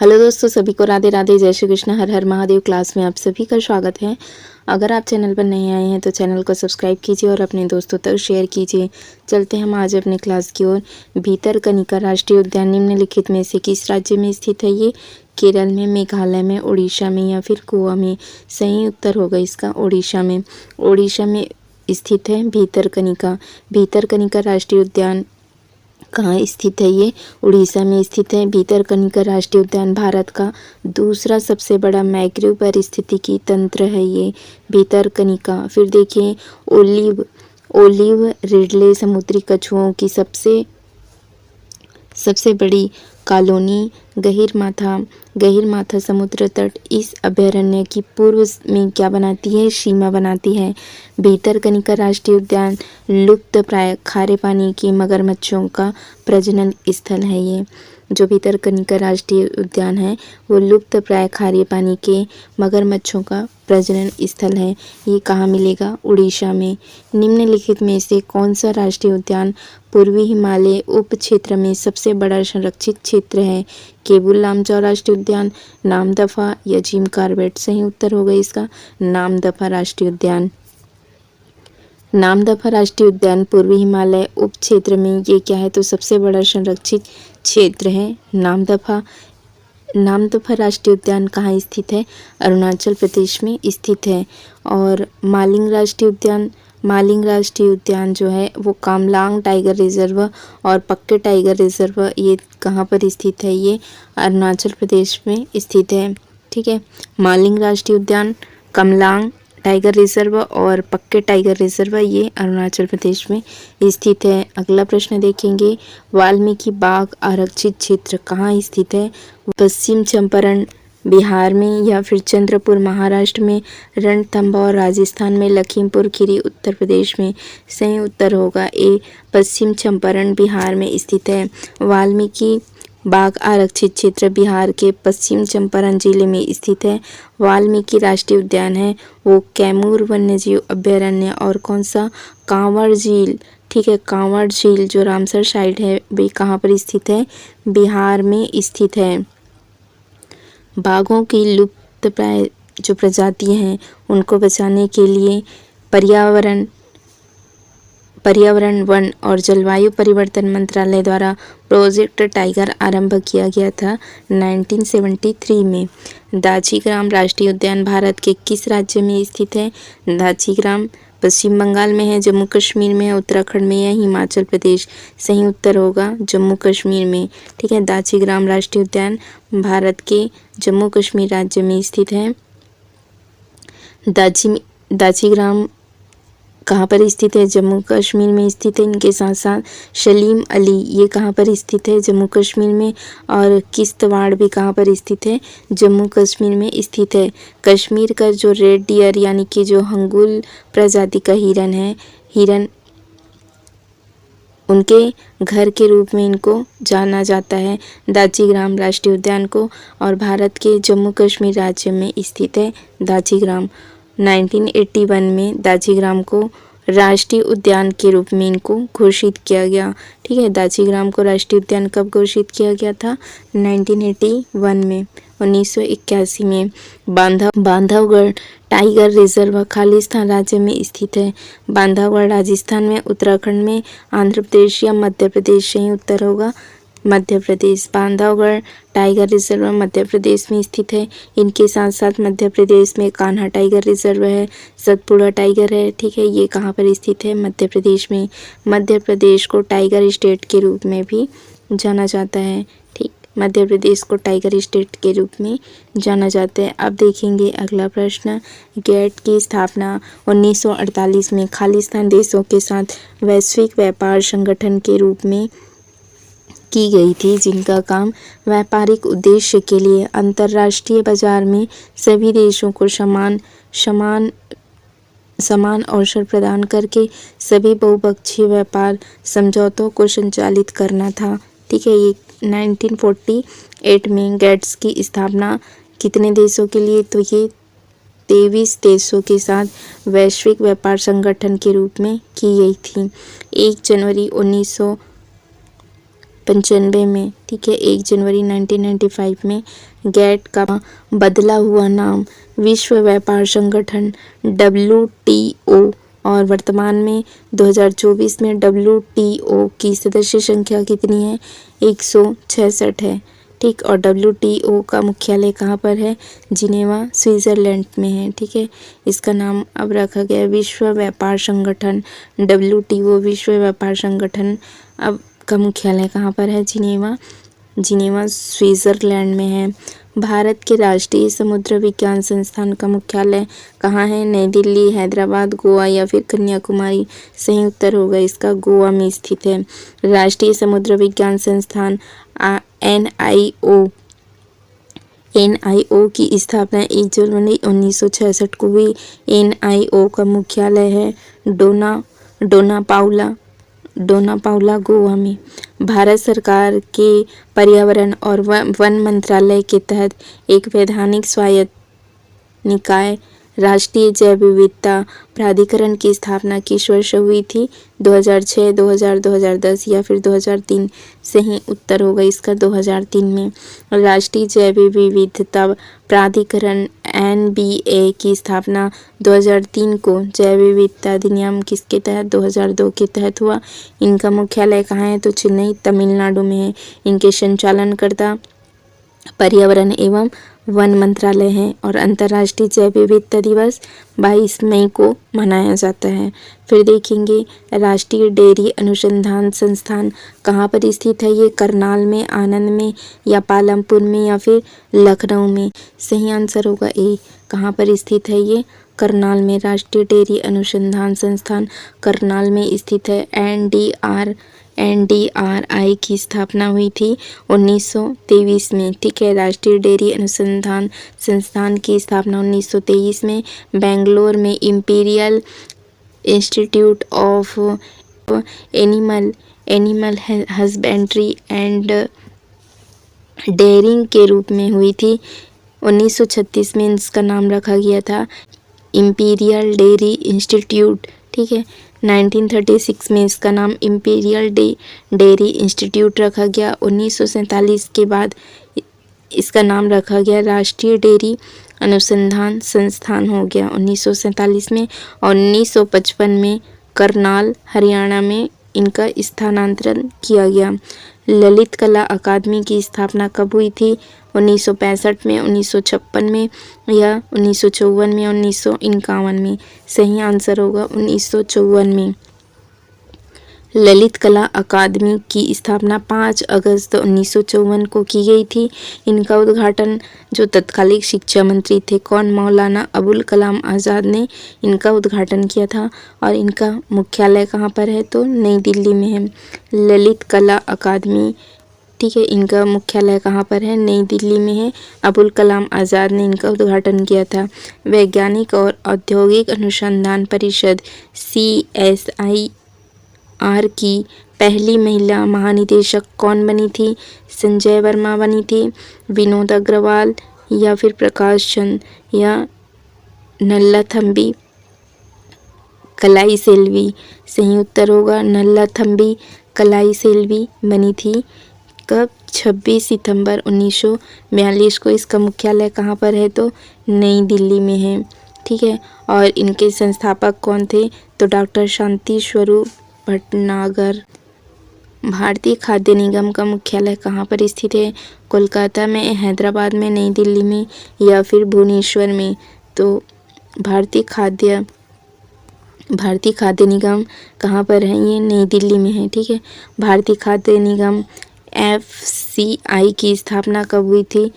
Hello दोस्तों, सभी को राधे राधे, जय श्री कृष्ण, हर हर महादेव। क्लास में आप सभी का स्वागत है। अगर आप चैनल पर नए आए हैं तो चैनल को सब्सक्राइब कीजिए और अपने दोस्तों तक शेयर कीजिए। चलते हैं हम आज अपने क्लास की ओर। भीतरकनिका राष्ट्रीय उद्यान निम्नलिखित में से किस राज्य में स्थित है? ये केरल में, मेघालय में, उड़ीसा में या फिर गोवा में? सही उत्तर होगा इसका उड़ीसा में। उड़ीसा में स्थित है भीतरकनिका। भीतरकनिका राष्ट्रीय उद्यान कहाँ स्थित है? ये उड़ीसा में स्थित है। भीतरकनिका राष्ट्रीय उद्यान भारत का दूसरा सबसे बड़ा मैंग्रोव पारिस्थितिकी तंत्र है ये भीतरकनिका। फिर देखिए, ओलिव रिडले समुद्री कछुओं की सबसे बड़ी कॉलोनी गहिरमाथा समुद्र तट इस अभयारण्य की पूर्व में क्या बनाती है? सीमा बनाती है। भीतरकनिका राष्ट्रीय उद्यान लुप्त प्राय खारे पानी के मगरमच्छों का प्रजनन स्थल है। ये जो भीतरकनिका राष्ट्रीय उद्यान है वो लुप्त प्राय खारे पानी के मगरमच्छों का प्रजनन स्थल है। ये कहाँ मिलेगा? उड़ीसा में। निम्नलिखित में से कौन सा राष्ट्रीय उद्यान पूर्वी हिमालय उप क्षेत्र में सबसे बड़ा संरक्षित क्षेत्र है? केबुल लामजाओ राष्ट्रीय उद्यान, नामदफा या जिम कॉर्बेट? सही उत्तर होगा इसका नामदफा राष्ट्रीय उद्यान। नामदफा राष्ट्रीय उद्यान पूर्वी हिमालय उप क्षेत्र में ये क्या है? तो सबसे बड़ा संरक्षित क्षेत्र है नामदफा। नामदफा राष्ट्रीय उद्यान कहाँ स्थित है? अरुणाचल प्रदेश में स्थित है। और मालिंग राष्ट्रीय उद्यान जो है वो कामलांग टाइगर रिजर्व और पक्के टाइगर रिजर्व ये कहाँ पर स्थित है? ये अरुणाचल प्रदेश में स्थित है। ठीक है, मालिंग राष्ट्रीय उद्यान, कामलांग टाइगर रिजर्व और पक्के टाइगर रिजर्व ये अरुणाचल प्रदेश में स्थित है। अगला प्रश्न देखेंगे, वाल्मीकि बाग आरक्षित क्षेत्र कहाँ स्थित है? पश्चिम चंपारण बिहार में या फिर चंद्रपुर महाराष्ट्र में, रणथंभौर राजस्थान में, लखीमपुर खीरी उत्तर प्रदेश में? सही उत्तर होगा ए, पश्चिम चंपारण बिहार में स्थित है। वाल्मीकि बाग आरक्षित क्षेत्र बिहार के पश्चिम चंपारण जिले में स्थित है। वाल्मीकि राष्ट्रीय उद्यान है वो कैमूर वन्यजीव अभयारण्य और कौन सा? कांवड़ झील। ठीक है, कांवड़ झील जो रामसर साइट है वे कहाँ पर स्थित है? बिहार में स्थित है। बाघों की लुप्त प्राय जो प्रजातियां हैं उनको बचाने के लिए पर्यावरण वन और जलवायु परिवर्तन मंत्रालय द्वारा प्रोजेक्ट टाइगर आरंभ किया गया था 1973 में। दाजीग्राम राष्ट्रीय उद्यान भारत के किस राज्य में स्थित है? दाजीग्राम पश्चिम बंगाल में है, जम्मू कश्मीर में है, उत्तराखंड में या हिमाचल प्रदेश? सही उत्तर होगा जम्मू कश्मीर में। ठीक है, दाजीग्राम राष्ट्रीय उद्यान भारत के जम्मू कश्मीर राज्य में स्थित है। दाजीग्राम कहाँ पर स्थित है? जम्मू कश्मीर में स्थित है। इनके साथ साथ सलीम अली ये कहाँ पर स्थित है? जम्मू कश्मीर में। और किश्तवाड़ भी कहाँ पर स्थित है? जम्मू कश्मीर में स्थित है। कश्मीर का जो रेड डियर यानी कि जो हंगुल प्रजाति का हिरन है, उनके घर के रूप में इनको जाना जाता है दाजीग्राम राष्ट्रीय उद्यान को। और भारत के जम्मू कश्मीर राज्य में स्थित है दाजीग्राम। 1981 में दाजीग्राम को राष्ट्रीय उद्यान के रूप में इनको घोषित किया गया। ठीक है, दाजीग्राम को राष्ट्रीय उद्यान कब घोषित किया गया था? 1981 में, 1981 में। बांधवगढ़ टाइगर रिजर्व खालिस्तान राज्य में स्थित है। बांधवगढ़ राजस्थान में, उत्तराखंड में, आंध्र प्रदेश या मध्य प्रदेश? सही उत्तर होगा मध्य प्रदेश। बांधवगढ़ टाइगर रिजर्व मध्य प्रदेश में स्थित है। इनके साथ साथ मध्य प्रदेश में कान्हा टाइगर रिजर्व है, सतपुड़ा टाइगर है। ठीक है, ये कहाँ पर स्थित है? मध्य प्रदेश में। मध्य प्रदेश को टाइगर स्टेट के रूप में भी जाना जाता है। ठीक, मध्य प्रदेश को टाइगर स्टेट के रूप में जाना जाता है। अब देखेंगे अगला प्रश्न, गेट की स्थापना 1948 में खालिस्तान देशों के साथ वैश्विक व्यापार संगठन के रूप में की गई थी, जिनका काम व्यापारिक उद्देश्य के लिए अंतर्राष्ट्रीय बाजार में सभी देशों को समान अवसर प्रदान करके सभी बहुपक्षीय व्यापार समझौतों को संचालित करना था। ठीक है, ये 1948 में गेट्स की स्थापना कितने देशों के लिए? तो ये 23 देशों के साथ वैश्विक व्यापार संगठन के रूप में की गई थी। 1 जनवरी 95 में, ठीक है। 1 जनवरी 1995 में गैट का बदला हुआ नाम विश्व व्यापार संगठन WTO और वर्तमान में 2024 में WTO की सदस्य संख्या कितनी है? 166 है, ठीक। और WTO का मुख्यालय कहाँ पर है? जिनेवा, स्विट्जरलैंड में है, ठीक है। इसका नाम अब रखा गया विश्व व्यापार संगठन। WTO विश्व व्यापार संगठन अब का मुख्यालय कहाँ पर है? जिनेवा स्विट्जरलैंड में है। भारत के राष्ट्रीय समुद्र विज्ञान संस्थान का मुख्यालय कहाँ है? नई दिल्ली, हैदराबाद, गोवा या फिर कन्याकुमारी? सही उत्तर होगा इसका गोवा में स्थित है। राष्ट्रीय समुद्र विज्ञान संस्थान NIO की स्थापना 1 जनवरी 1966 को हुई। NIO का मुख्यालय है डोनापाउला गोवा में। भारत सरकार के पर्यावरण और वन मंत्रालय के तहत एक वैधानिक स्वायत्त निकाय राष्ट्रीय जैव विविधता प्राधिकरण की स्थापना किस वर्ष हुई थी? 2006, 2000, 2010 या फिर 2003? सही उत्तर होगा इसका 2003 में। राष्ट्रीय जैव विविधता प्राधिकरण NBA की स्थापना 2003 को जैव विविधता अधिनियम किसके तहत? 2002 के तहत हुआ। इनका मुख्यालय कहाँ है? तो चेन्नई, तमिलनाडु में है। इनके संचालनकर्ता पर्यावरण एवं वन मंत्रालय है। और अंतर्राष्ट्रीय जैव विविधता दिवस 22 मई को मनाया जाता है। फिर देखेंगे राष्ट्रीय डेयरी अनुसंधान संस्थान कहाँ पर स्थित है? ये करनाल में, आनंद में या पालमपुर में या फिर लखनऊ में? सही आंसर होगा ए। कहाँ पर स्थित है ये? करनाल में। राष्ट्रीय डेयरी अनुसंधान संस्थान करनाल में स्थित है। NDRI की स्थापना हुई थी 1923 में, ठीक है। राष्ट्रीय डेयरी अनुसंधान संस्थान की स्थापना 1923 में बेंगलोर में imperial institute of animal husbandry and dairying के रूप में हुई थी। 1936 में इसका नाम रखा गया था इंपीरियल डेयरी इंस्टीट्यूट, ठीक है। 1936 में इसका नाम इंपीरियल डेयरी इंस्टीट्यूट रखा गया। 1947 के बाद इसका नाम रखा गया राष्ट्रीय डेयरी अनुसंधान संस्थान हो गया 1947 में। और 1955 में करनाल, हरियाणा में इनका स्थानांतरण किया गया। ललित कला अकादमी की स्थापना कब हुई थी? 1965 में, 1956 में या 1954 में, 1951 में? सही आंसर होगा 1954 में। ललित कला अकादमी की स्थापना 5 अगस्त 1954 को की गई थी। इनका उद्घाटन जो तत्कालीन शिक्षा मंत्री थे कौन? मौलाना अबुल कलाम आज़ाद ने इनका उद्घाटन किया था। और इनका मुख्यालय कहाँ पर है? तो नई दिल्ली में है। ललित कला अकादमी, ठीक है। इनका मुख्यालय कहाँ पर है? नई दिल्ली में है। अबुल कलाम आज़ाद ने इनका उद्घाटन किया था। वैज्ञानिक और औद्योगिक अनुसंधान परिषद CSIR की पहली महिला महानिदेशक कौन बनी थी? संजय वर्मा बनी थी, विनोद अग्रवाल या फिर प्रकाश चंद या नल्लाथम्बी कलाई सेल्वी? सही उत्तर होगा नल्लाथम्बी कलाई सेल्वी बनी थी। कब? 26 सितंबर 1942 को। इसका मुख्यालय कहाँ पर है? तो नई दिल्ली में है, ठीक है। और इनके संस्थापक कौन थे? तो डॉक्टर शांति स्वरूप भटनागर। भारतीय खाद्य निगम का मुख्यालय कहाँ पर स्थित है? कोलकाता में, हैदराबाद में, नई दिल्ली में या फिर भुवनेश्वर में? तो भारतीय खाद्य निगम कहाँ पर है? ये नई दिल्ली में है, ठीक है। भारतीय खाद्य निगम FCI की स्थापना कब हुई थी?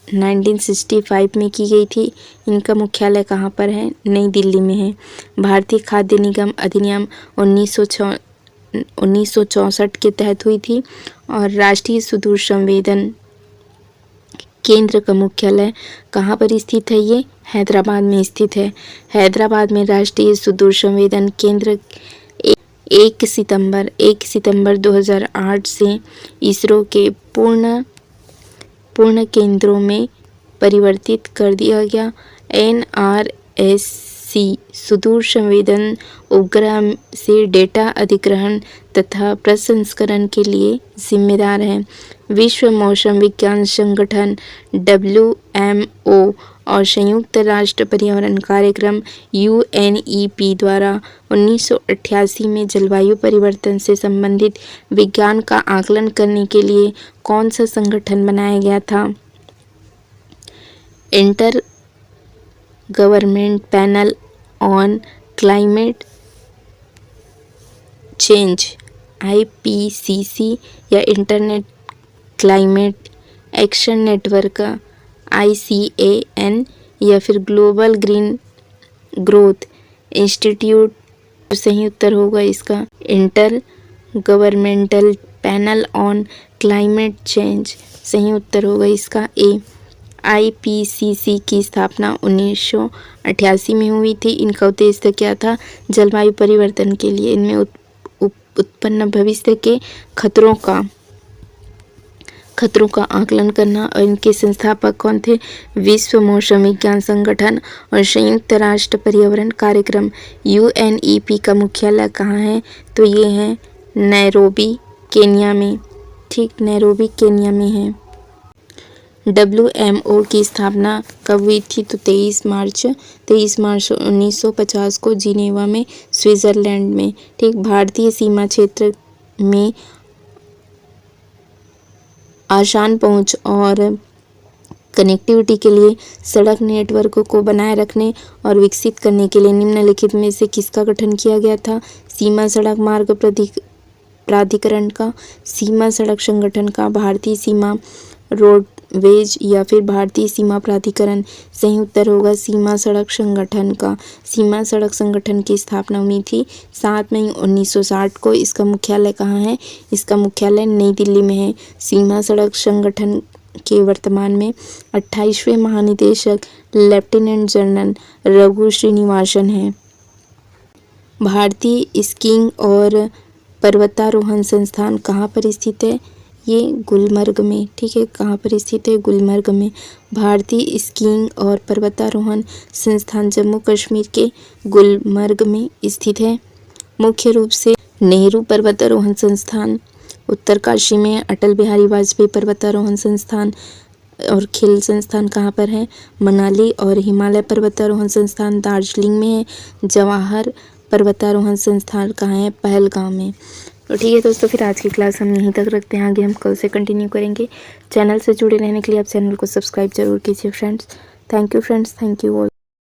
1965 में की गई थी। इनका मुख्यालय कहाँ पर है? नई दिल्ली में है। भारतीय खाद्य निगम अधिनियम 1964 के तहत हुई थी। और राष्ट्रीय सुदूर संवेदन केंद्र का मुख्यालय कहाँ पर स्थित है? ये हैदराबाद में स्थित है। हैदराबाद में राष्ट्रीय सुदूर संवेदन केंद्र 1 सितंबर 2008 से इसरो के पूर्ण केंद्रों में परिवर्तित कर दिया गया। NRS सुदूर संवेदन उपग्रह से डेटा अधिग्रहण तथा प्रसंस्करण के लिए जिम्मेदार है। विश्व मौसम विज्ञान संगठन WMO और संयुक्त राष्ट्र पर्यावरण कार्यक्रम UNEP द्वारा 1988 में जलवायु परिवर्तन से संबंधित विज्ञान का आकलन करने के लिए कौन सा संगठन बनाया गया था? Inter government panel on climate change IPCC या internet climate action network ICAN या फिर ग्लोबल ग्रीन ग्रोथ इंस्टीट्यूट। सही उत्तर होगा इसका inter governmental panel on climate change. सही उत्तर होगा इसका A। IPCC की स्थापना 1988 में हुई थी। इनका उद्देश्य क्या था? जलवायु परिवर्तन के लिए इनमें उत्पन्न भविष्य के खतरों का आकलन करना। और इनके संस्थापक कौन थे? विश्व मौसम विज्ञान संगठन और संयुक्त राष्ट्र पर्यावरण कार्यक्रम UNEP का मुख्यालय कहाँ है? तो ये है नैरोबी केन्या में। ठीक, नैरोबी केन्या में है। WMO की स्थापना कब हुई थी? तो 23 मार्च 1950 को जिनेवा में, स्विट्जरलैंड में। ठीक, भारतीय सीमा क्षेत्र में आसान पहुंच और कनेक्टिविटी के लिए सड़क नेटवर्क को बनाए रखने और विकसित करने के लिए निम्नलिखित में से किसका गठन किया गया था? सीमा सड़क मार्ग प्राधिकरण का, सीमा सड़क संगठन का, भारतीय सीमा रोडवेज या फिर भारतीय सीमा प्राधिकरण। सही उत्तर होगा सीमा सड़क संगठन का। सीमा सड़क संगठन की स्थापना हुई थी 7 मई 1960 को। इसका मुख्यालय कहाँ है? इसका मुख्यालय नई दिल्ली में है। सीमा सड़क संगठन के वर्तमान में 28वें महानिदेशक लेफ्टिनेंट जनरल रघु श्रीनिवासन हैं। भारतीय स्कीइंग और पर्वतारोहण संस्थान कहाँ पर स्थित है? ये गुलमर्ग में। ठीक है, कहाँ पर स्थित है? गुलमर्ग में। भारतीय स्कीइंग और पर्वतारोहण संस्थान जम्मू कश्मीर के गुलमर्ग में स्थित है। मुख्य रूप से नेहरू पर्वतारोहण संस्थान उत्तरकाशी में, अटल बिहारी वाजपेयी पर्वतारोहण संस्थान और खेल संस्थान कहाँ पर है? मनाली। और हिमालय पर्वतारोहण संस्थान दार्जिलिंग में है। जवाहर पर्वतारोहण संस्थान कहाँ है? पहलगाम में। तो ठीक है दोस्तों, फिर आज की क्लास हम यहीं तक रखते हैं। आगे हम कल से कंटिन्यू करेंगे। चैनल से जुड़े रहने के लिए आप चैनल को सब्सक्राइब जरूर कीजिए friends. Thank you friends, thank you all.